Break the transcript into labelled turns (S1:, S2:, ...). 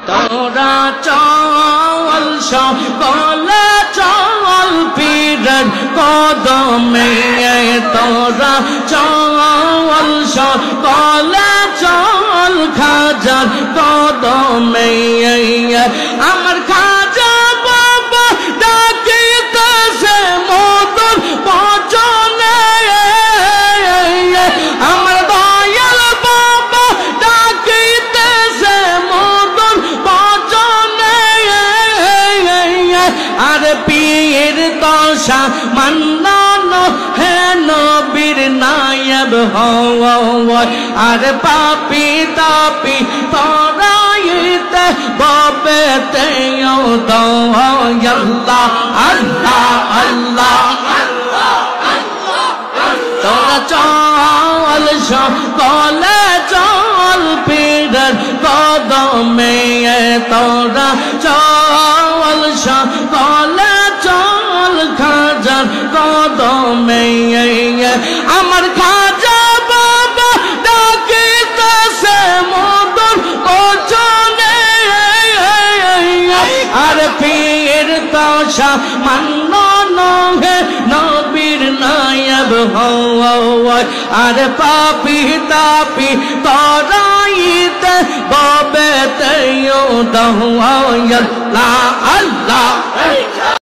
S1: তোরা চল সকলে চল পীরের কদমে তোরা চল সকলে চল খাজার কদমে আমার খাজা বাবা ডাকিতেছে মধুর বচনে আমার দয়াল বাবা ডাকিতেছে মধুর বচনে আর পীর দশা মান্নানো হে নবীর নায়েব হওয়া আর পাপি তাপি তরাইতে ববেতে আল্লাহ আল্লাহ আল্লাহ তোরা চল সকলে চল পীরের কদমে তোরা চল সকলে চল খাজার কদমে আমার খাজা বাবা ডাকিতেছে মধুর বচনে আর পীর দশা মান্নানো হে নবীর নায়েব হওয়া আর পাপি তাপি তরাইতে ববেতে আল্লাহ আল্লাহ